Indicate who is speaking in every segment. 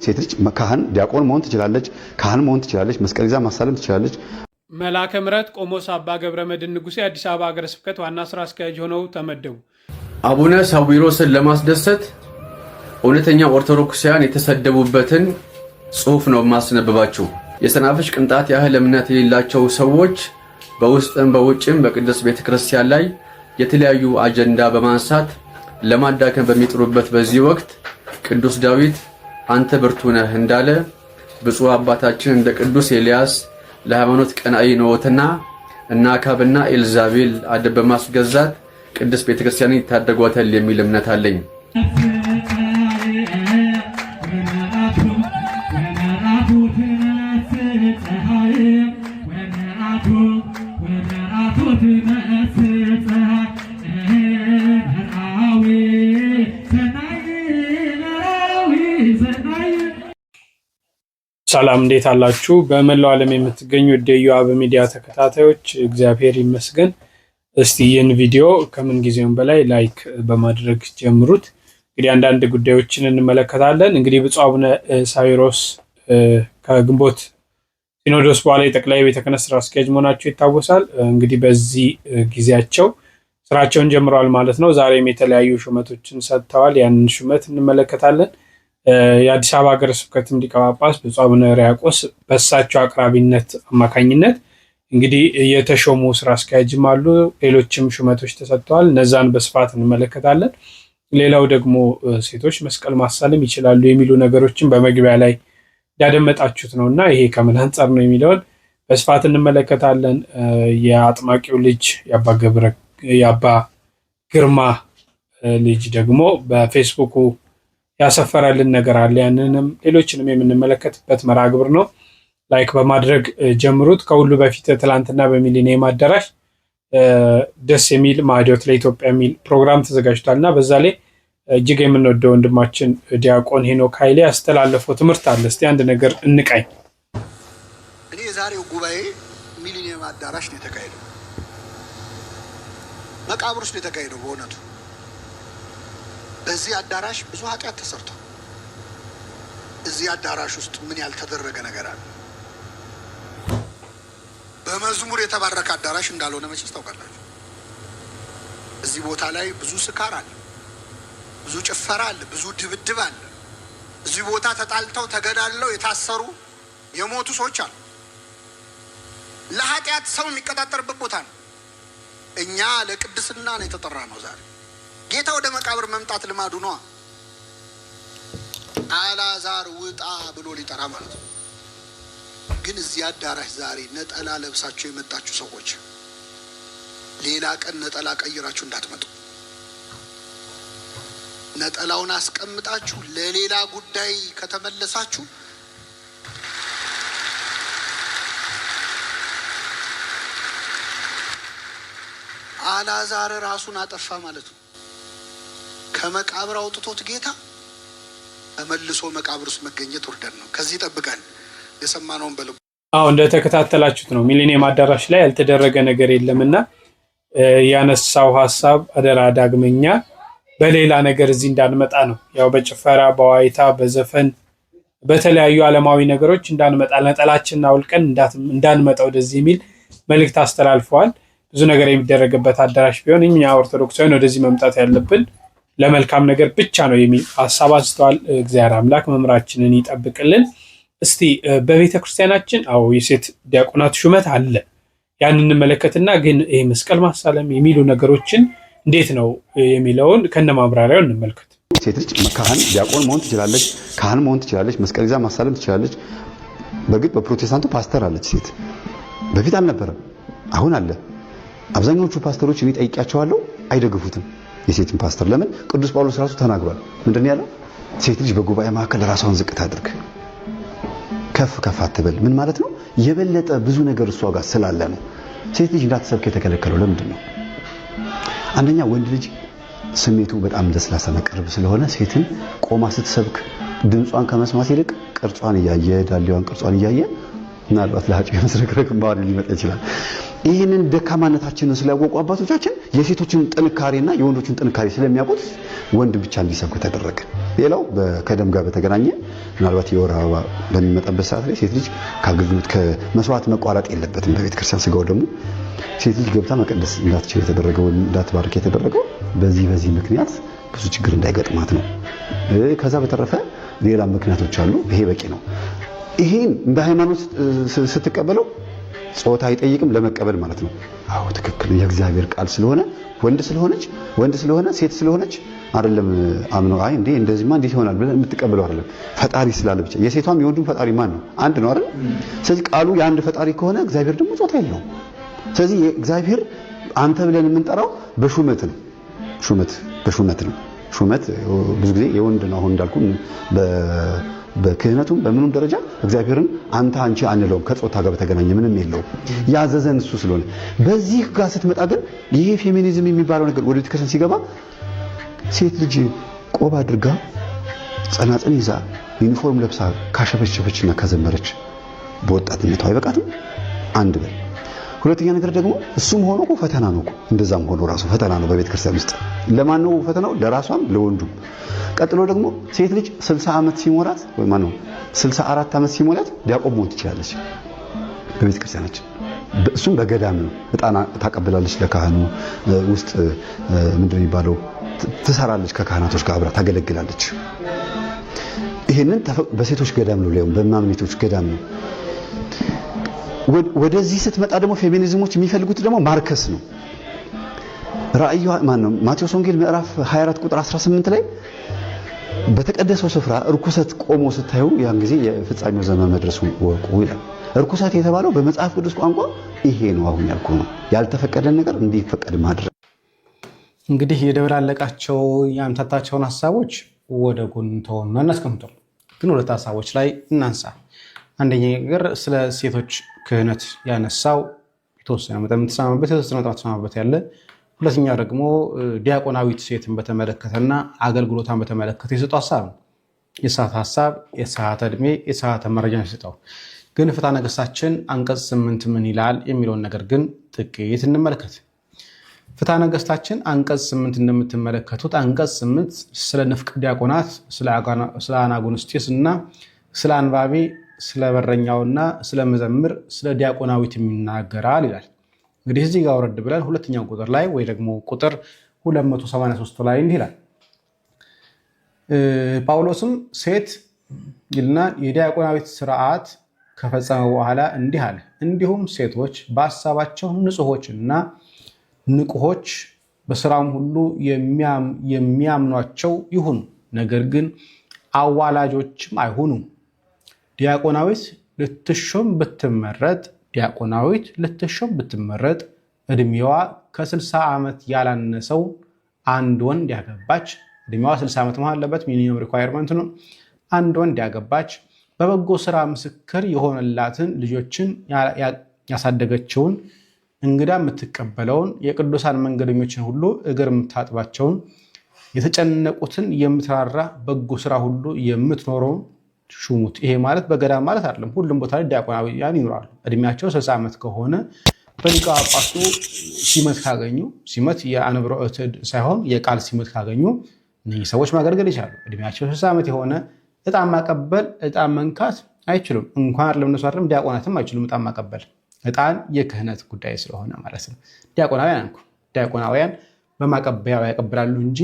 Speaker 1: ሴት ልጅ ካህን ዲያቆን መሆን ትችላለች፣ ካህን መሆን ትችላለች፣ መስቀል ይዛ ማሳለም ትችላለች።
Speaker 2: መላከ ምሕረት ቆሞስ አባ ገብረመድህን ንጉሴ አዲስ አበባ ሀገረ ስብከት ዋና ስራ አስኪያጅ ሆነው ተመደቡ።
Speaker 3: አቡነ ሳዊሮስን ለማስደሰት እውነተኛ ኦርቶዶክሳውያን የተሰደቡበትን ጽሑፍ ነው ማስነበባችሁ። የሰናፍጭ ቅንጣት ያህል እምነት የሌላቸው ሰዎች በውስጥም በውጭም በቅድስት ቤተክርስቲያን ላይ የተለያዩ አጀንዳ በማንሳት ለማዳከም በሚጥሩበት በዚህ ወቅት ቅዱስ ዳዊት አንተ ብርቱ ነህ እንዳለ ብፁዕ አባታችን እንደ ቅዱስ ኤልያስ ለሃይማኖት ቀናኢ ነውትና እና አካብና ኤልዛቤል አደብ በማስገዛት ቅድስት ቤተክርስቲያንን ይታደጓታል የሚል እምነት አለኝ።
Speaker 2: ሰላም እንዴት አላችሁ? በመላው ዓለም የምትገኙ የኢዮአብ ሚዲያ ተከታታዮች እግዚአብሔር ይመስገን። እስቲ ይህን ቪዲዮ ከምን ጊዜውም በላይ ላይክ በማድረግ ጀምሩት። እንግዲህ አንዳንድ ጉዳዮችን እንመለከታለን። እንግዲህ ብፁዕ አቡነ ሳዊሮስ ከግንቦት ሲኖዶስ በኋላ የጠቅላይ ቤተ ክህነት ስራ አስኪያጅ መሆናቸው ይታወሳል። እንግዲህ በዚህ ጊዜያቸው ስራቸውን ጀምረዋል ማለት ነው። ዛሬም የተለያዩ ሹመቶችን ሰጥተዋል። ያንን ሹመት እንመለከታለን። የአዲስ አበባ ሀገረ ስብከት ሊቀ ጳጳስ ብፁዕ አቡነ ሕርያቆስ በእሳቸው አቅራቢነት አማካኝነት እንግዲህ የተሾሙ ስራ አስኪያጅም አሉ። ሌሎችም ሹመቶች ተሰጥተዋል። እነዛን በስፋት እንመለከታለን። ሌላው ደግሞ ሴቶች መስቀል ማሳለም ይችላሉ የሚሉ ነገሮችን በመግቢያ ላይ ያደመጣችሁት ነውና ይሄ ከምን አንጻር ነው የሚለውን በስፋት እንመለከታለን። የአጥማቂው ልጅ የአባ ግርማ ልጅ ደግሞ በፌስቡኩ ያሰፈረልን ነገር አለ። ያንንም ሌሎችንም የምንመለከትበት መርሃ ግብር ነው። ላይክ በማድረግ ጀምሩት። ከሁሉ በፊት ትላንትና በሚሊኒየም አዳራሽ ደስ የሚል ማዕዶት ለኢትዮጵያ የሚል ፕሮግራም ተዘጋጅቷልና በዛ ላይ እጅግ የምንወደው ወንድማችን ዲያቆን ሄኖክ ኃይሌ ያስተላለፈው ትምህርት አለ። እስቲ አንድ ነገር እንቃኝ።
Speaker 4: እኔ የዛሬው ጉባኤ ሚሊኒየም አዳራሽ ነው የተካሄደው፣ መቃብር ውስጥ ነው የተካሄደው። በእውነቱ በዚህ አዳራሽ ብዙ ኃጢአት ተሰርቷል። እዚህ አዳራሽ ውስጥ ምን ያልተደረገ ነገር አለ? በመዝሙር የተባረከ አዳራሽ እንዳልሆነ መቼስ ታውቃላችሁ። እዚህ ቦታ ላይ ብዙ ስካር አለ፣ ብዙ ጭፈራ አለ፣ ብዙ ድብድብ አለ። እዚህ ቦታ ተጣልተው ተገዳለው የታሰሩ የሞቱ ሰዎች አሉ። ለኃጢአት ሰው የሚቀጣጠርበት ቦታ ነው። እኛ ለቅድስና ነው የተጠራ ነው። ዛሬ ጌታ ወደ መቃብር መምጣት ልማዱ ነው። አልዓዛር ውጣ ብሎ ሊጠራ ማለት ነው። ግን እዚህ አዳራሽ ዛሬ ነጠላ ለብሳችሁ የመጣችሁ ሰዎች ሌላ ቀን ነጠላ ቀይራችሁ እንዳትመጡ። ነጠላውን አስቀምጣችሁ ለሌላ ጉዳይ ከተመለሳችሁ አልዓዛር ራሱን አጠፋ ማለት ነው። ከመቃብር አውጥቶት ጌታ ተመልሶ መቃብር ውስጥ መገኘት ወርደን ነው። ከዚህ ጠብቀን የሰማነውን በልቡ
Speaker 2: እንደተከታተላችሁት ነው። ሚሊኒየም አዳራሽ ላይ ያልተደረገ ነገር የለምና ያነሳው ሐሳብ አደራ ዳግመኛ በሌላ ነገር እዚህ እንዳንመጣ ነው። ያው በጭፈራ በዋይታ በዘፈን በተለያዩ ዓለማዊ ነገሮች እንዳንመጣ ነጠላችንን አውልቀን እንዳንመጣ ወደዚህ የሚል መልእክት አስተላልፈዋል። ብዙ ነገር የሚደረግበት አዳራሽ ቢሆን እኛ ኦርቶዶክሳውያን ወደዚህ መምጣት ያለብን ለመልካም ነገር ብቻ ነው የሚል ሐሳብ አንስተዋል። እግዚአብሔር አምላክ መምራችንን ይጠብቅልን። እስቲ በቤተ ክርስቲያናችን የሴት ዲያቆናት ሹመት አለ። ያንን እንመለከትና ግን ይሄ መስቀል ማሳለም የሚሉ ነገሮችን እንዴት ነው የሚለውን ከነማብራሪያው እንመልከት።
Speaker 1: ሴት ልጅ ካህን ዲያቆን መሆን ትችላለች፣ ካህን መሆን ትችላለች፣ መስቀል ይዛ ማሳለም ትችላለች። በግድ በፕሮቴስታንቱ ፓስተር አለች ሴት። በፊት አልነበረም፣ አሁን አለ። አብዛኞቹ ፓስተሮች እኔ ጠይቄያቸዋለሁ፣ አይደግፉትም የሴትን ፓስተር። ለምን? ቅዱስ ጳውሎስ ራሱ ተናግሯል። ምንድን ያለው? ሴት ልጅ በጉባኤ መካከል ራሷን ዝቅ ታድርግ፣ ከፍ ከፍ አትበል። ምን ማለት ነው? የበለጠ ብዙ ነገር እሷ ጋር ስላለ ነው። ሴት ልጅ እንዳትሰብክ የተከለከለው ለምንድን ነው? አንደኛ ወንድ ልጅ ስሜቱ በጣም ለስላሳና ቅርብ ስለሆነ ሴትን ቆማ ስትሰብክ ድምጿን ከመስማት ይልቅ ቅርጿን እያየ ዳሌዋን ቅርጿን እያየ ምናልባት ለሀጭ መስረክረክ ባህሪ ሊመጣ ይችላል። ይህንን ደካማነታችንን ስላወቁ አባቶቻችን የሴቶችን ጥንካሬና የወንዶችን ጥንካሬ ስለሚያውቁት ወንድ ብቻ እንዲሰብክ ተደረገ። ሌላው ከደም ጋር በተገናኘ ምናልባት የወር አበባ በሚመጣበት ሰዓት ላይ ሴት ልጅ ከአገልግሎት ከመስዋዕት መቋረጥ የለበትም። በቤተ ክርስቲያን ስጋው ደግሞ ሴት ልጅ ገብታ መቀደስ እንዳትችል የተደረገው እንዳትባርክ የተደረገው በዚህ ምክንያት ብዙ ችግር እንዳይገጥማት ነው። ከዛ በተረፈ ሌላ ምክንያቶች አሉ። ይሄ በቂ ነው። ይሄን እንደ ሃይማኖት ስትቀበለው ጾታ አይጠይቅም ለመቀበል ማለት ነው። አዎ ትክክል። የእግዚአብሔር ቃል ስለሆነ ወንድ ስለሆነ ሴት ስለሆነች አይደለም አምኖ አይ እንዴ እንደዚህማ እንዴት ይሆናል ብለህ የምትቀበለው አይደለም። ፈጣሪ ስላለ ብቻ የሴቷም የወንዱም ፈጣሪ ማን ነው? አንድ ነው አይደል? ስለዚህ ቃሉ የአንድ ፈጣሪ ከሆነ እግዚአብሔር ደግሞ ጾታ የለውም። ስለዚህ እግዚአብሔር አንተ ብለን የምንጠራው በሹመት ነው። በሹመት ነው። ሹመት ብዙ ጊዜ የወንድ ነው። አሁን እንዳልኩ በክህነቱም በምኑም ደረጃ እግዚአብሔርን አንተ አንቺ አንለውም። ከጾታ ጋር በተገናኘ ምንም የለውም። ያዘዘን እሱ ስለሆነ በዚህ ጋር ስትመጣ ግን ይሄ ፌሚኒዝም የሚባለው ነገር ወደ ቤተክርስቲያን ሲገባ ሴት ልጅ ቆብ አድርጋ ጸናጽን ይዛ ዩኒፎርም ለብሳ ካሸፈሸፈችና ካዘመረች በወጣትነቷ አይበቃትም? አንድ በል። ሁለተኛ ነገር ደግሞ እሱም ሆኖ እኮ ፈተና ነው እኮ እንደዛም ሆኖ ራሱ ፈተና ነው በቤተክርስቲያን ውስጥ። ለማን ነው ፈተናው? ለራሷም ለወንዱም። ቀጥሎ ደግሞ ሴት ልጅ 60 ዓመት ሲሞላት ወይ ማን ነው 64 ዓመት ሲሞላት ዲያቆን መሆን ትችላለች በቤተክርስቲያናችን። እሱም በገዳም ነው። ዕጣን ታቀብላለች ለካህኑ ውስጥ ምንድነው የሚባለው ትሰራለች፣ ከካህናቶች ጋር አብራ ታገለግላለች። ይሄንን በሴቶች ገዳም ነው፣ ሊያውም በማምኔቶች ገዳም ነው። ወደዚህ ስትመጣ ደግሞ ፌሚኒዝሞች የሚፈልጉት ደግሞ ማርከስ ነው። ራእዩ ማን ነው? ማቴዎስ ወንጌል ምዕራፍ 24 ቁጥር 18 ላይ በተቀደሰው ስፍራ እርኩሰት ቆሞ ስታዩ ያን ጊዜ የፍጻሜው ዘመን መድረሱ ወቁ ይላል። እርኩሰት የተባለው በመጽሐፍ ቅዱስ ቋንቋ ይሄ ነው። አሁን ያልኩ ነው። ያልተፈቀደን ነገር እንዲፈቀድ ማድረግ።
Speaker 5: እንግዲህ የደበላለቃቸው ያምታታቸውን ሀሳቦች ወደ ጎን ተውና እናስቀምጠው። ግን ሁለት ሀሳቦች ላይ እናንሳ። አንደኛ ነገር ስለ ሴቶች ክህነት ያነሳው የተወሰነ መጠን የምትሰማበት የተወሰነ መጠን የምትሰማበት ያለ። ሁለተኛው ደግሞ ዲያቆናዊት ሴትን በተመለከተና አገልግሎቷን በተመለከተ የሰጠው ሀሳብ ነው። የሰዓት ሀሳብ፣ የሰዓት ዕድሜ፣ የሰዓት መረጃ የሰጠው ግን ፍትሐ ነገሥታችን አንቀጽ 8 ምን ይላል የሚለውን ነገር ግን ጥቂት እንመለከት። ፍትሐ ነገሥታችን አንቀጽ 8 እንደምትመለከቱት አንቀጽ 8 ስለ ንፍቅ ዲያቆናት፣ ስለ አናጉንስጢስ እና ስለ አንባቢ፣ ስለ በረኛውና ስለ መዘምር፣ ስለ ዲያቆናዊት ይናገራል ይላል። እንግዲህ እዚህ ጋር ወረድ ብለን ሁለተኛው ቁጥር ላይ ወይ ደግሞ ቁጥር 283 ላይ እንዲህ ይላል። ጳውሎስም ሴት ይልና የዲያቆናዊት ስርዓት ከፈጸመ በኋላ እንዲህ አለ፣ እንዲሁም ሴቶች በሀሳባቸው ንጹሖችና ንቁሆች በስራም ሁሉ የሚያምኗቸው ይሁኑ፣ ነገር ግን አዋላጆችም አይሁኑ። ዲያቆናዊት ልትሾም ብትመረጥ ዕድሜዋ ከ60 ዓመት ያላነሰው አንድ ወንድ ያገባች፣ ዕድሜዋ 60 ዓመት መሆን አለበት፣ ሚኒመም ሪኳየርመንት ነው። አንድ ወንድ ያገባች በበጎ ስራ ምስክር የሆነላትን ልጆችን ያሳደገችውን፣ እንግዳ የምትቀበለውን፣ የቅዱሳን መንገደኞችን ሁሉ እግር የምታጥባቸውን፣ የተጨነቁትን የምትራራ በጎ ስራ ሁሉ የምትኖረውን ሹሙት። ይሄ ማለት በገዳም ማለት አይደለም። ሁሉም ቦታ ላይ ዲያቆናውያን ይኖራሉ። እድሜያቸው 60 ዓመት ከሆነ በሊቀ ጳጳሱ ሲመት ካገኙ፣ ሲመት የአንብሮ ሳይሆን የቃል ሲመት ካገኙ እነዚህ ሰዎች ማገልገል ይችላሉ። እድሜያቸው 60 ዓመት የሆነ ዕጣን ማቀበል፣ ዕጣን መንካት አይችሉም። እንኳን ለነሱ አይደለም ዲያቆናትም አይችሉም ዕጣን ማቀበል። ዕጣን የክህነት ጉዳይ ስለሆነ ማለት ነው። ዲያቆናውያን በማቀበያው ያቀብላሉ እንጂ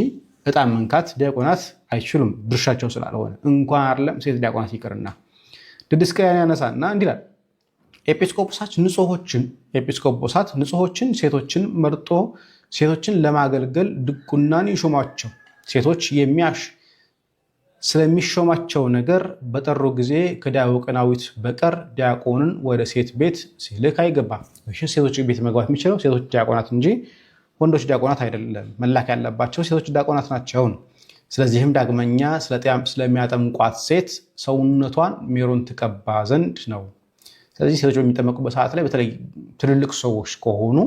Speaker 5: ዕጣን መንካት ዲያቆናት አይችሉም፣ ድርሻቸው ስላልሆነ። እንኳን አይደለም ሴት ዲያቆናት ይቅርና ድድስቅያን ያነሳና እንዲህ ይላል። ኤጲስቆጶሳት ንጹሖችን ሴቶችን መርጦ ሴቶችን ለማገልገል ድቁናን ይሾማቸው። ሴቶች ስለሚሾማቸው ነገር በጠሩ ጊዜ ከዲያቆናዊት በቀር ዲያቆንን ወደ ሴት ቤት ሲልክ አይገባም። ሴቶች ቤት መግባት የሚችለው ሴቶች ዲያቆናት እንጂ ወንዶች ዲያቆናት አይደለም። መላክ ያለባቸው ሴቶች ዲያቆናት ናቸው። ስለዚህም ዳግመኛ ስለሚያጠምቋት ሴት ሰውነቷን ሜሮን ትቀባ ዘንድ ነው። ስለዚህ ሴቶች በሚጠመቁበት ሰዓት ላይ በተለይ ትልልቅ ሰዎች ከሆኑ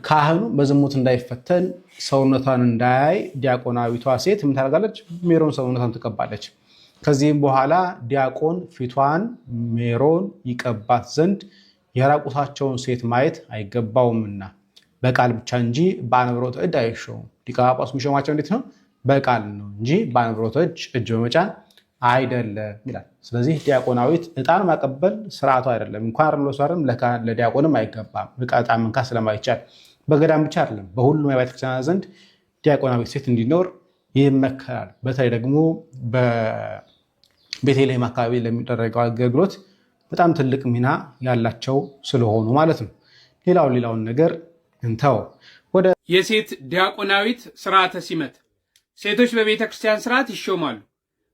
Speaker 5: ካህኑ በዝሙት እንዳይፈተን ሰውነቷን እንዳያይ ዲያቆናዊቷ ሴት ምን ታደርጋለች? ሜሮን ሰውነቷን ትቀባለች። ከዚህም በኋላ ዲያቆን ፊቷን ሜሮን ይቀባት ዘንድ የራቁታቸውን ሴት ማየት አይገባውምና በቃል ብቻ እንጂ በአንብሮተ እድ አይሾሙም። ሊቀ ጳጳሱ የሚሾማቸው እንዴት ነው? በቃል ነው እንጂ በአንብሮተ እጅ በመጫን አይደለም ይላል። ስለዚህ ዲያቆናዊት ዕጣን ማቀበል ስርዓቱ አይደለም። እንኳን ለሷርም ለዲያቆንም አይገባም። ዕጣን መንካት ስለማይቻል በገዳም ብቻ አይደለም፣ በሁሉም የቤተ ክርስቲያን ዘንድ ዲያቆናዊት ሴት እንዲኖር ይመከራል። በተለይ ደግሞ በቤተልሔም አካባቢ ለሚደረገው አገልግሎት በጣም ትልቅ ሚና ያላቸው ስለሆኑ ማለት ነው። ሌላውን ነገር እንተው። ወደ
Speaker 2: የሴት ዲያቆናዊት ስርዓተ ሲመት ሴቶች በቤተ ክርስቲያን ስርዓት ይሾማሉ።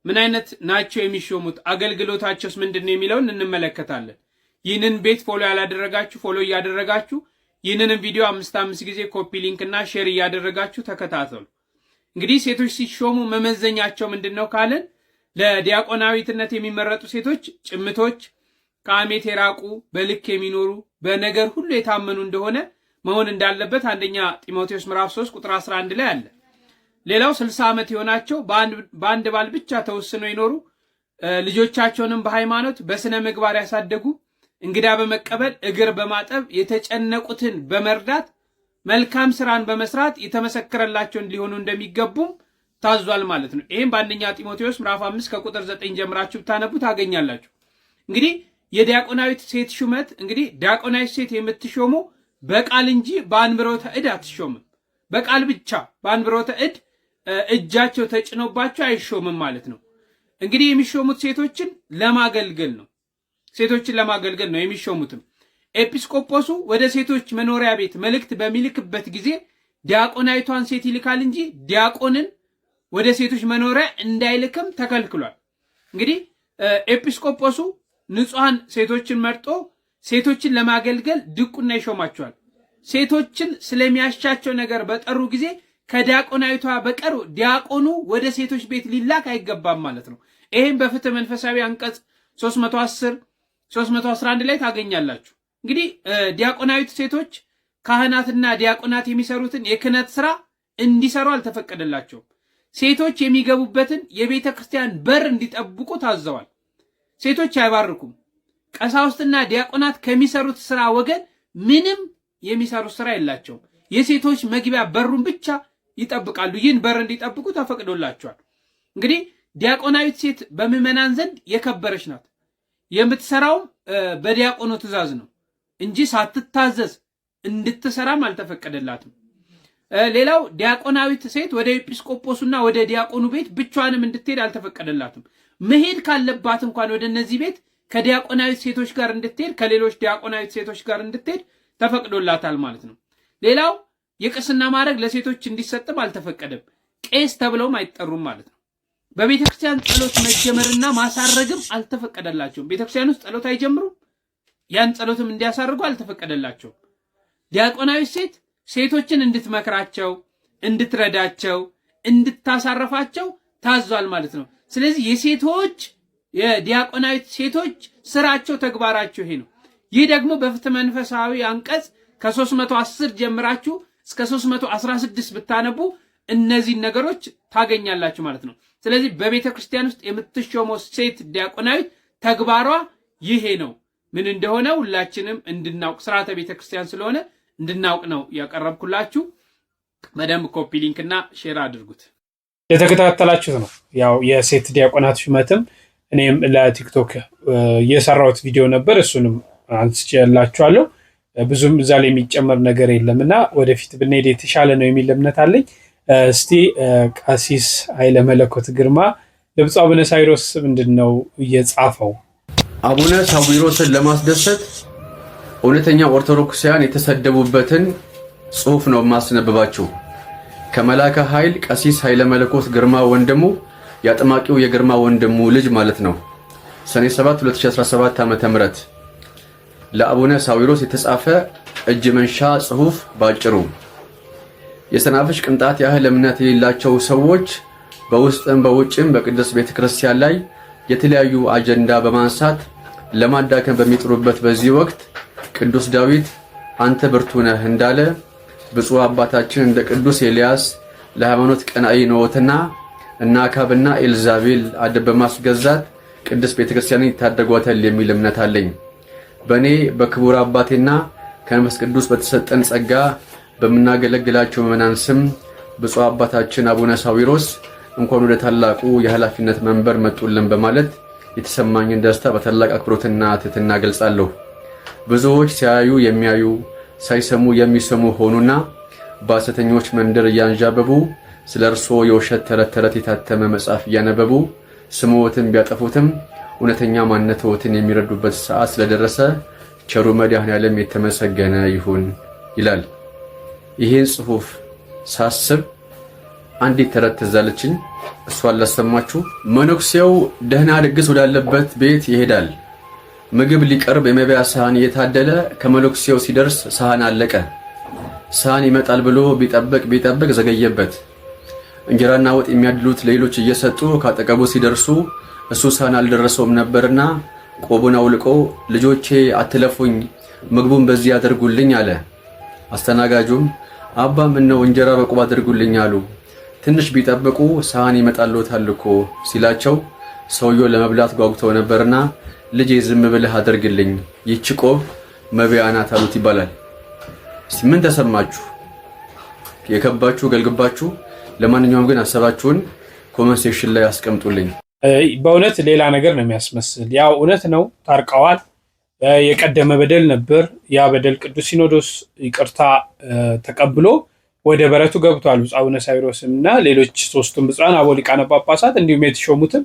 Speaker 2: ምን አይነት ናቸው የሚሾሙት? አገልግሎታቸውስ ምንድነው የሚለውን እንመለከታለን። ይህንን ቤት ፎሎ ያላደረጋችሁ ፎሎ እያደረጋችሁ ይህንንም ቪዲዮ 5 ጊዜ ኮፒ ሊንክ እና ሼር እያደረጋችሁ ተከታተሉ። እንግዲህ ሴቶች ሲሾሙ መመዘኛቸው ምንድነው ካለን ለዲያቆናዊትነት የሚመረጡ ሴቶች ጭምቶች፣ ከአሜት የራቁ፣ በልክ የሚኖሩ፣ በነገር ሁሉ የታመኑ እንደሆነ መሆን እንዳለበት አንደኛ ጢሞቴዎስ ምዕራፍ 3 ቁጥር 11 ላይ አለ። ሌላው 60 ዓመት የሆናቸው በአንድ ባል ብቻ ተወስነው ይኖሩ፣ ልጆቻቸውንም በሃይማኖት በስነ ምግባር ያሳደጉ፣ እንግዳ በመቀበል እግር በማጠብ የተጨነቁትን በመርዳት መልካም ስራን በመስራት የተመሰከረላቸውን ሊሆኑ እንደሚገቡም ታዟል ማለት ነው። ይህም በአንደኛ ጢሞቴዎስ ምዕራፍ 5 ከቁጥር 9 ጀምራችሁ ብታነቡ ታገኛላችሁ። እንግዲህ የዲያቆናዊት ሴት ሹመት እንግዲህ ዲያቆናዊት ሴት የምትሾሙ በቃል እንጂ በአንብሮተ እድ አትሾምም። በቃል ብቻ በአንብሮተ እድ እጃቸው ተጭኖባቸው አይሾምም ማለት ነው። እንግዲህ የሚሾሙት ሴቶችን ለማገልገል ነው። ሴቶችን ለማገልገል ነው የሚሾሙትም። ኤጲስቆጶሱ ወደ ሴቶች መኖሪያ ቤት መልእክት በሚልክበት ጊዜ ዲያቆናዊቷን ሴት ይልካል እንጂ ዲያቆንን ወደ ሴቶች መኖሪያ እንዳይልክም ተከልክሏል። እንግዲህ ኤጲስቆጶሱ ንጹሐን ሴቶችን መርጦ ሴቶችን ለማገልገል ድቁና ይሾማቸዋል። ሴቶችን ስለሚያሻቸው ነገር በጠሩ ጊዜ ከዲያቆናዊቷ በቀር ዲያቆኑ ወደ ሴቶች ቤት ሊላክ አይገባም ማለት ነው። ይህም በፍትህ መንፈሳዊ አንቀጽ 310 311 ላይ ታገኛላችሁ። እንግዲህ ዲያቆናዊት ሴቶች ካህናትና ዲያቆናት የሚሰሩትን የክህነት ስራ እንዲሰሩ አልተፈቀደላቸውም። ሴቶች የሚገቡበትን የቤተ ክርስቲያን በር እንዲጠብቁ ታዘዋል። ሴቶች አይባርኩም። ቀሳውስትና ዲያቆናት ከሚሰሩት ስራ ወገን ምንም የሚሰሩት ስራ የላቸውም። የሴቶች መግቢያ በሩን ብቻ ይጠብቃሉ። ይህን በር እንዲጠብቁ ተፈቅዶላቸዋል። እንግዲህ ዲያቆናዊት ሴት በምዕመናን ዘንድ የከበረች ናት። የምትሰራውም በዲያቆኑ ትእዛዝ ነው እንጂ ሳትታዘዝ እንድትሰራም አልተፈቀደላትም። ሌላው ዲያቆናዊት ሴት ወደ ኤጲስቆጶሱና ወደ ዲያቆኑ ቤት ብቻዋንም እንድትሄድ አልተፈቀደላትም። መሄድ ካለባት እንኳን ወደ እነዚህ ቤት ከዲያቆናዊት ሴቶች ጋር እንድትሄድ፣ ከሌሎች ዲያቆናዊት ሴቶች ጋር እንድትሄድ ተፈቅዶላታል ማለት ነው። ሌላው የቅስና ማዕረግ ለሴቶች እንዲሰጥም አልተፈቀደም። ቄስ ተብለውም አይጠሩም ማለት ነው። በቤተ ክርስቲያን ጸሎት መጀመርና ማሳረግም አልተፈቀደላቸውም። ቤተ ክርስቲያን ውስጥ ጸሎት አይጀምሩም። ያን ጸሎትም እንዲያሳርጉ አልተፈቀደላቸውም። ዲያቆናዊት ሴት ሴቶችን እንድትመክራቸው፣ እንድትረዳቸው፣ እንድታሳረፋቸው ታዟል ማለት ነው። ስለዚህ የዲያቆናዊት ሴቶች ስራቸው፣ ተግባራቸው ይሄ ነው። ይህ ደግሞ በፍትህ መንፈሳዊ አንቀጽ ከ310 ጀምራችሁ እስከ 316 ብታነቡ እነዚህን ነገሮች ታገኛላችሁ ማለት ነው። ስለዚህ በቤተ ክርስቲያን ውስጥ የምትሾመው ሴት ዲያቆናዊት ተግባሯ ይሄ ነው። ምን እንደሆነ ሁላችንም እንድናውቅ ስርዓተ ቤተ ክርስቲያን ስለሆነ እንድናውቅ ነው ያቀረብኩላችሁ። በደንብ ኮፒ ሊንክ እና ሼር አድርጉት።
Speaker 6: የተከታተላችሁት ነው ያው የሴት ዲያቆናት ሹመትም እኔም ለቲክቶክ የሰራሁት ቪዲዮ ነበር። እሱንም አንስቼላችኋለሁ። ብዙም እዛ ላይ የሚጨመር ነገር የለም እና ወደፊት ብንሄድ የተሻለ ነው የሚል እምነት አለኝ። እስቲ ቀሲስ ኃይለ መለኮት ግርማ ለብፁዕ አቡነ ሳዊሮስ ምንድን ነው እየጻፈው?
Speaker 3: አቡነ ሳዊሮስን ለማስደሰት እውነተኛ ኦርቶዶክሳውያን የተሰደቡበትን ጽሑፍ ነው የማስነብባችሁ። ከመላከ ኃይል ቀሲስ ኃይለ መለኮት ግርማ ወንድሙ የአጥማቂው የግርማ ወንድሙ ልጅ ማለት ነው። ሰኔ 7 2017 ዓ.ም ለአቡነ ሳዊሮስ የተጻፈ እጅ መንሻ ጽሑፍ ባጭሩ። የሰናፍጭ ቅንጣት ያህል እምነት የሌላቸው ሰዎች በውስጥም በውጭም በቅድስት ቤተክርስቲያን ላይ የተለያዩ አጀንዳ በማንሳት ለማዳከም በሚጥሩበት በዚህ ወቅት ቅዱስ ዳዊት አንተ ብርቱ ነህ እንዳለ ብፁዕ አባታችን እንደ ቅዱስ ኤልያስ ለሃይማኖት ቀናኢ ነዎትና እና አካብና ኤልዛቤል አደብ በማስገዛት ቅድስት ቤተክርስቲያንን ይታደጓታል የሚል እምነት አለኝ። በእኔ በክቡር አባቴና ከመንፈስ ቅዱስ በተሰጠን ጸጋ በምናገለግላቸው ምዕመናን ስም ብፁዕ አባታችን አቡነ ሳዊሮስ እንኳን ወደ ታላቁ የኃላፊነት መንበር መጡልን በማለት የተሰማኝን ደስታ በታላቅ አክብሮትና ትህትና ገልጻለሁ። ብዙዎች ሲያዩ የሚያዩ ሳይሰሙ የሚሰሙ ሆኑና በሐሰተኞች መንደር እያንዣበቡ ስለ እርስዎ የውሸት ተረት ተረት የታተመ መጽሐፍ እያነበቡ ስምዎትን ቢያጠፉትም እውነተኛ ማንነትዎትን የሚረዱበት ሰዓት ስለደረሰ ቸሩ መድኃኔዓለም የተመሰገነ ይሁን ይላል። ይህን ጽሑፍ ሳስብ አንዲት ተረት ትዝ አለችኝ። እሷን ላሰማችሁ። መነኩሴው ደህና ድግስ ወዳለበት ቤት ይሄዳል። ምግብ ሊቀርብ የመብያ ሳህን እየታደለ ከመነኩሴው ሲደርስ ሳህን አለቀ። ሳህን ይመጣል ብሎ ቢጠብቅ ዘገየበት። እንጀራና ወጥ የሚያድሉት ሌሎች እየሰጡ ካጠገቡ ሲደርሱ እሱ ሳህን አልደረሰውም ነበርና ቆቡን አውልቆ ልጆቼ አትለፉኝ፣ ምግቡን በዚህ አድርጉልኝ አለ። አስተናጋጁም አባ ምን ነው እንጀራ በቆብ አድርጉልኝ አሉ። ትንሽ ቢጠብቁ ሳህን ይመጣልዎታል እኮ ሲላቸው ሰውየው ለመብላት ጓጉተው ነበርና ልጄ ዝም ብለህ አድርግልኝ ይህች ቆብ መብያ ናት አሉት ይባላል። ምን ተሰማችሁ? የከባችሁ ገልግባችሁ? ለማንኛውም ግን ሐሳባችሁን ኮሜንት ሴክሽን ላይ አስቀምጡልኝ።
Speaker 6: በእውነት ሌላ ነገር ነው የሚያስመስል። ያው እውነት ነው፣ ታርቀዋል። የቀደመ በደል ነበር። ያ በደል ቅዱስ ሲኖዶስ ይቅርታ ተቀብሎ ወደ በረቱ ገብቷል። ብፁዕ አቡነ ሳዊሮስም እና ሌሎች ሶስቱም ብፁዓን አበው ሊቃነ ጳጳሳት እንዲሁም የተሾሙትም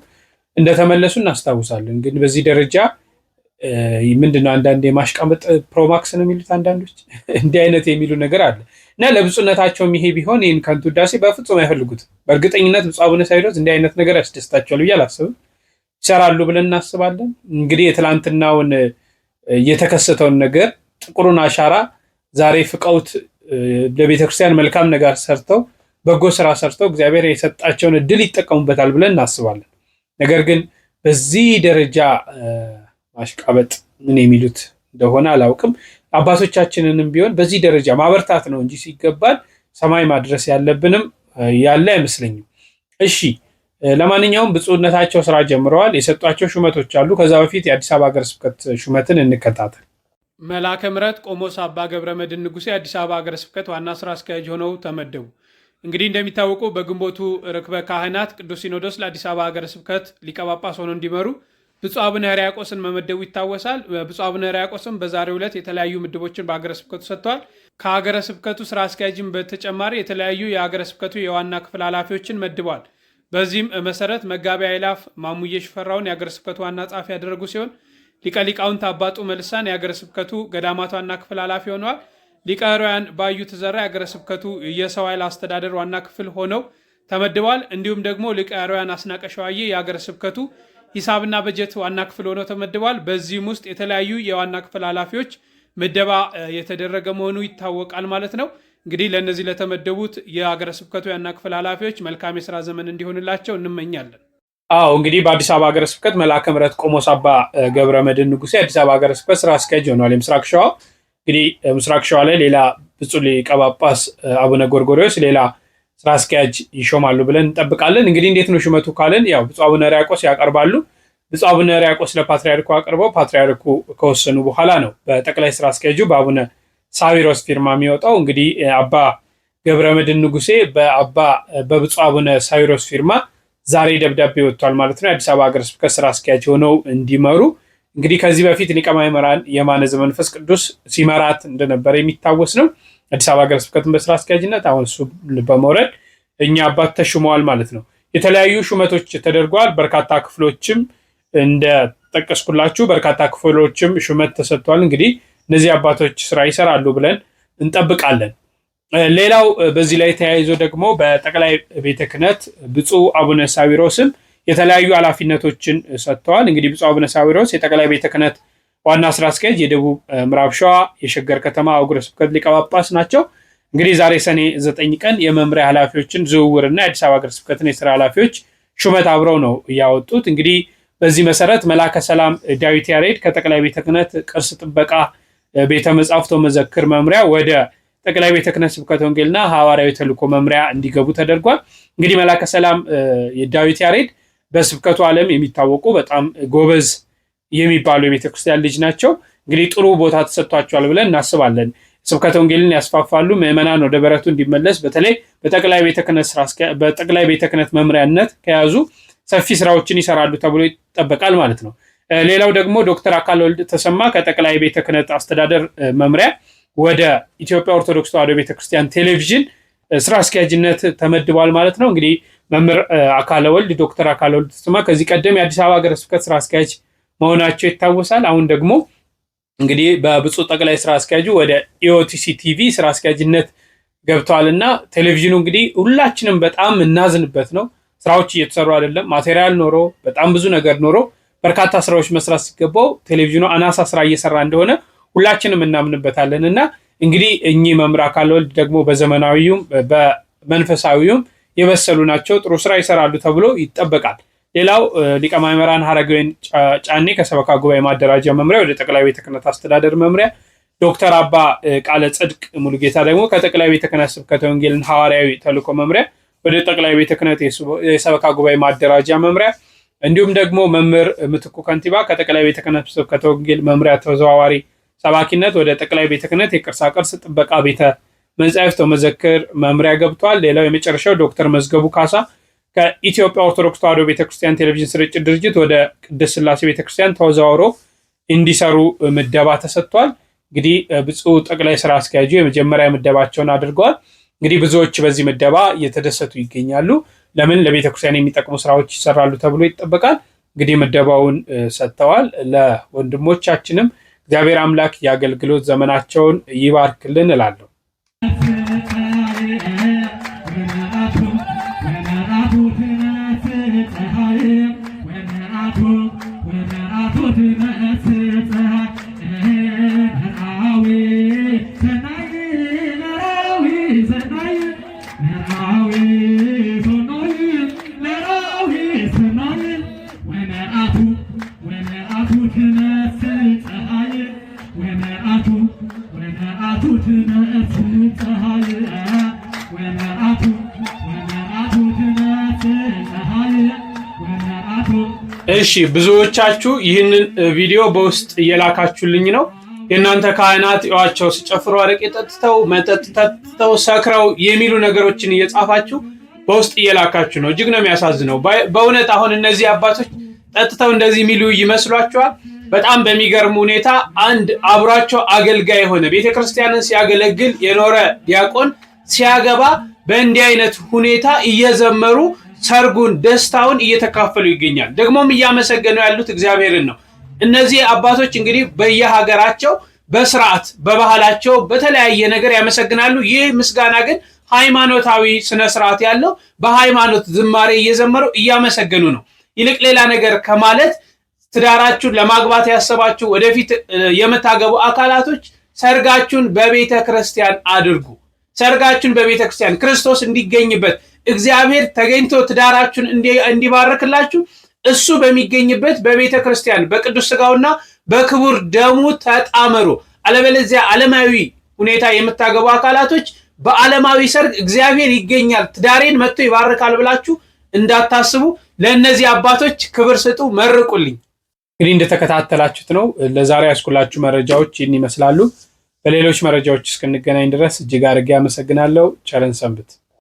Speaker 6: እንደተመለሱ እናስታውሳለን። ግን በዚህ ደረጃ ምንድነው አንዳንድ የማሽቃመጥ ፕሮማክስ ነው የሚሉት አንዳንዶች እንዲህ አይነት የሚሉ ነገር አለ እና ለብፁዕነታቸውም ይሄ ቢሆን ይህን ከንቱ ውዳሴ በፍጹም አይፈልጉትም። በእርግጠኝነት ብፁዕ አቡነ ሳዊሮስ እንዲህ አይነት ነገር ያስደስታቸዋል ብዬ አላስብም። ይሰራሉ ብለን እናስባለን። እንግዲህ የትላንትናውን የተከሰተውን ነገር ጥቁሩን አሻራ ዛሬ ፍቀውት ለቤተክርስቲያን መልካም ነገር ሰርተው በጎ ስራ ሰርተው እግዚአብሔር የሰጣቸውን እድል ይጠቀሙበታል ብለን እናስባለን። ነገር ግን በዚህ ደረጃ ማሽቃበጥ ምን የሚሉት እንደሆነ አላውቅም። አባቶቻችንንም ቢሆን በዚህ ደረጃ ማበርታት ነው እንጂ ሲገባል ሰማይ ማድረስ ያለብንም ያለ አይመስለኝም። እሺ ለማንኛውም ብፁዕነታቸው ስራ ጀምረዋል። የሰጧቸው ሹመቶች አሉ። ከዛ በፊት የአዲስ አበባ ሀገረ ስብከት ሹመትን እንከታተል። መላከ ምሕረት ቆሞስ አባ ገብረመድኅን ንጉሴ የአዲስ አበባ ሀገረ ስብከት ዋና ስራ አስኪያጅ ሆነው ተመደቡ። እንግዲህ እንደሚታወቁ በግንቦቱ ርክበ ካህናት ቅዱስ ሲኖዶስ ለአዲስ አበባ ሀገረ ስብከት ሊቀ ጳጳስ ሆነው እንዲመሩ ብፁዕ አቡነ ሕርያቆስን መመደቡ ይታወሳል። ብፁዕ አቡነ ሕርያቆስም በዛሬው ዕለት የተለያዩ ምድቦችን በሀገረ ስብከቱ ሰጥተዋል። ከሀገረ ስብከቱ ስራ አስኪያጅም በተጨማሪ የተለያዩ የሀገረ ስብከቱ የዋና ክፍል ኃላፊዎችን መድበዋል። በዚህም መሰረት መጋቢ አይላፍ ማሙዬ ሽፈራውን የሀገረ ስብከቱ ዋና ጸሐፊ ያደረጉ ሲሆን ሊቀ ሊቃውንት አባጡ መልሳን የሀገረ ስብከቱ ገዳማት ዋና ክፍል ኃላፊ ሆነዋል። ሊቀ ሕሩያን ባዩ ተዘራ የሀገረ ስብከቱ የሰው ኃይል አስተዳደር ዋና ክፍል ሆነው ተመድበዋል። እንዲሁም ደግሞ ሊቀ ሕሩያን አስናቀ ሸዋዬ የሀገረ ስብከቱ ሂሳብና በጀት ዋና ክፍል ሆነው ተመድበዋል። በዚህም ውስጥ የተለያዩ የዋና ክፍል ኃላፊዎች ምደባ የተደረገ መሆኑ ይታወቃል ማለት ነው። እንግዲህ ለእነዚህ ለተመደቡት የሀገረ ስብከቱ ዋና ክፍል ኃላፊዎች መልካም የስራ ዘመን እንዲሆንላቸው እንመኛለን። አዎ እንግዲህ በአዲስ አበባ ሀገረ ስብከት መልአከ ምሕረት ቆሞስ አባ ገብረመድኅን ንጉሴ የአዲስ አበባ ሀገረ ስብከት ስራ አስኪያጅ ሆነዋል። የምስራቅ ሸዋ እንግዲህ ምስራቅ ሸዋ ላይ ሌላ ብፁዕ ሊቀ ጳጳስ አቡነ ጎርጎርዮስ ሌላ ስራ አስኪያጅ ይሾማሉ ብለን እንጠብቃለን። እንግዲህ እንዴት ነው ሹመቱ ካለን ያው ብፁዕ አቡነ ሕርያቆስ ያቀርባሉ። ብፁዕ አቡነ ሕርያቆስ ለፓትርያርኩ አቅርበው ፓትርያርኩ ከወሰኑ በኋላ ነው በጠቅላይ ስራ አስኪያጁ በአቡነ ሳዊሮስ ፊርማ የሚወጣው። እንግዲህ አባ ገብረመድኅን ንጉሴ በብፁዕ አቡነ ሳዊሮስ ፊርማ ዛሬ ደብዳቤ ወጥቷል ማለት ነው። የአዲስ አበባ ሀገረ ስብከት ስራ አስኪያጅ ሆነው እንዲመሩ እንግዲህ ከዚህ በፊት ሊቀ ማእምራን የማነ ዘመንፈስ ቅዱስ ሲመራት እንደነበረ የሚታወስ ነው። አዲስ አበባ ሀገረ ስብከትን በስራ አስኪያጅነት አሁን እሱ በመውረድ እኛ አባት ተሹመዋል ማለት ነው። የተለያዩ ሹመቶች ተደርገዋል። በርካታ ክፍሎችም እንደጠቀስኩላችሁ በርካታ ክፍሎችም ሹመት ተሰጥቷል። እንግዲህ እነዚህ አባቶች ስራ ይሰራሉ ብለን እንጠብቃለን። ሌላው በዚህ ላይ ተያይዞ ደግሞ በጠቅላይ ቤተ ክህነት ብፁዕ አቡነ ሳዊሮስም የተለያዩ ኃላፊነቶችን ሰጥተዋል። እንግዲህ ብፁዕ አቡነ ሳዊሮስ የጠቅላይ ቤተ ክህነት ዋና ስራ አስኪያጅ የደቡብ ምዕራብ ሸዋ የሸገር ከተማ አህጉረ ስብከት ሊቀ ጳጳስ ናቸው። እንግዲህ ዛሬ ሰኔ 9 ቀን የመምሪያ ኃላፊዎችን ዝውውርና የአዲስ አበባ ሀገረ ስብከትን የስራ ኃላፊዎች ሹመት አብረው ነው ያወጡት። እንግዲህ በዚህ መሰረት መላከ ሰላም ዳዊት ያሬድ ከጠቅላይ ቤተ ክህነት ቅርስ ጥበቃ ቤተ መጻሕፍት መዘክር መምሪያ ወደ ጠቅላይ ቤተ ክህነት ስብከተ ወንጌልና ሐዋርያዊ ተልእኮ መምሪያ እንዲገቡ ተደርጓል። እንግዲህ መላከ ሰላም ዳዊት ያሬድ በስብከቱ ዓለም የሚታወቁ በጣም ጎበዝ የሚባሉ የቤተክርስቲያን ልጅ ናቸው። እንግዲህ ጥሩ ቦታ ተሰጥቷቸዋል ብለን እናስባለን። ስብከተ ወንጌልን ያስፋፋሉ። ምዕመናን ወደ በረቱ እንዲመለስ በተለይ በጠቅላይ ቤተ ክህነት መምሪያነት ከያዙ ሰፊ ስራዎችን ይሰራሉ ተብሎ ይጠበቃል ማለት ነው። ሌላው ደግሞ ዶክተር አካለ ወልድ ተሰማ ከጠቅላይ ቤተ ክህነት አስተዳደር መምሪያ ወደ ኢትዮጵያ ኦርቶዶክስ ተዋሕዶ ቤተክርስቲያን ቴሌቪዥን ስራ አስኪያጅነት ተመድቧል ማለት ነው። እንግዲህ መምህር አካለ ወልድ ዶክተር አካለ ወልድ ተሰማ ከዚህ ቀደም የአዲስ አበባ ሀገረ ስብከት ስራ አስኪያጅ መሆናቸው ይታወሳል። አሁን ደግሞ እንግዲህ በብፁዕ ጠቅላይ ስራ አስኪያጁ ወደ ኢኦቲሲ ቲቪ ስራ አስኪያጅነት ገብተዋልና ቴሌቪዥኑ እንግዲህ ሁላችንም በጣም እናዝንበት ነው። ስራዎች እየተሰሩ አይደለም። ማቴሪያል ኖሮ በጣም ብዙ ነገር ኖሮ በርካታ ስራዎች መስራት ሲገባው ቴሌቪዥኑ አናሳ ስራ እየሰራ እንደሆነ ሁላችንም እናምንበታለን እና እንግዲህ እኚህ መምህር አካለ ወልድ ደግሞ በዘመናዊውም በመንፈሳዊውም የበሰሉ ናቸው። ጥሩ ስራ ይሰራሉ ተብሎ ይጠበቃል። ሌላው ሊቀ ማእምራን ሀረገወይን ጫኔ ከሰበካ ጉባኤ ማደራጃ መምሪያ ወደ ጠቅላይ ቤተ ክህነት አስተዳደር መምሪያ፣ ዶክተር አባ ቃለ ጽድቅ ሙሉጌታ ደግሞ ከጠቅላይ ቤተ ክህነት ስብከተ ወንጌልን ሐዋርያዊ ተልእኮ መምሪያ ወደ ጠቅላይ ቤተ ክህነት የሰበካ ጉባኤ ማደራጃ መምሪያ፣ እንዲሁም ደግሞ መምህር ምትኩ ከንቲባ ከጠቅላይ ቤተ ክህነት ስብከተ ወንጌል መምሪያ ተዘዋዋሪ ሰባኪነት ወደ ጠቅላይ ቤተ ክህነት የቅርሳ ቅርስ ጥበቃ ቤተ መጻሕፍት ወመዘክር መምሪያ ገብቷል። ሌላው የመጨረሻው ዶክተር መዝገቡ ካሳ ከኢትዮጵያ ኦርቶዶክስ ተዋሕዶ ቤተክርስቲያን ቴሌቪዥን ስርጭት ድርጅት ወደ ቅድስት ሥላሴ ቤተክርስቲያን ተዘዋውሮ እንዲሰሩ ምደባ ተሰጥቷል። እንግዲህ ብፁዕ ጠቅላይ ስራ አስኪያጁ የመጀመሪያ ምደባቸውን አድርገዋል። እንግዲህ ብዙዎች በዚህ ምደባ እየተደሰቱ ይገኛሉ። ለምን ለቤተክርስቲያን የሚጠቅሙ ስራዎች ይሰራሉ ተብሎ ይጠበቃል። እንግዲህ ምደባውን ሰጥተዋል። ለወንድሞቻችንም እግዚአብሔር አምላክ የአገልግሎት ዘመናቸውን ይባርክልን እላለሁ። እሺ ብዙዎቻችሁ ይህንን ቪዲዮ በውስጥ እየላካችሁልኝ ነው። የእናንተ ካህናት ያዋቸው ሲጨፍሩ አረቄ ጠጥተው መጠጥ ጠጥተው ሰክረው የሚሉ ነገሮችን እየጻፋችሁ በውስጥ እየላካችሁ ነው። እጅግ ነው የሚያሳዝነው። በእውነት አሁን እነዚህ አባቶች ጠጥተው እንደዚህ የሚሉ ይመስሏችኋል? በጣም በሚገርም ሁኔታ አንድ አብሯቸው አገልጋይ የሆነ ቤተክርስቲያንን ሲያገለግል የኖረ ዲያቆን ሲያገባ በእንዲህ አይነት ሁኔታ እየዘመሩ ሰርጉን ደስታውን እየተካፈሉ ይገኛል። ደግሞም እያመሰገኑ ያሉት እግዚአብሔርን ነው። እነዚህ አባቶች እንግዲህ በየሀገራቸው በስርዓት በባህላቸው በተለያየ ነገር ያመሰግናሉ። ይህ ምስጋና ግን ሃይማኖታዊ ስነ ስርዓት ያለው በሃይማኖት ዝማሬ እየዘመሩ እያመሰገኑ ነው። ይልቅ ሌላ ነገር ከማለት ትዳራችሁን ለማግባት ያሰባችሁ ወደፊት የምታገቡ አካላቶች ሰርጋችሁን በቤተ ክርስቲያን አድርጉ። ሰርጋችሁን በቤተ ክርስቲያን ክርስቶስ እንዲገኝበት እግዚአብሔር ተገኝቶ ትዳራችሁን እንዲባርክላችሁ እሱ በሚገኝበት በቤተ ክርስቲያን በቅዱስ ሥጋውና በክቡር ደሙ ተጣመሩ። አለበለዚያ ዓለማዊ ሁኔታ የምታገቡ አካላቶች በዓለማዊ ሰርግ እግዚአብሔር ይገኛል ትዳሬን መጥቶ ይባርካል ብላችሁ እንዳታስቡ። ለእነዚህ አባቶች ክብር ስጡ፣ መርቁልኝ። እንግዲህ እንደተከታተላችሁት ነው። ለዛሬ ያስኩላችሁ መረጃዎች ይህን ይመስላሉ። በሌሎች መረጃዎች እስክንገናኝ ድረስ እጅግ አድርጌ አመሰግናለሁ። ቸርን ሰንብት።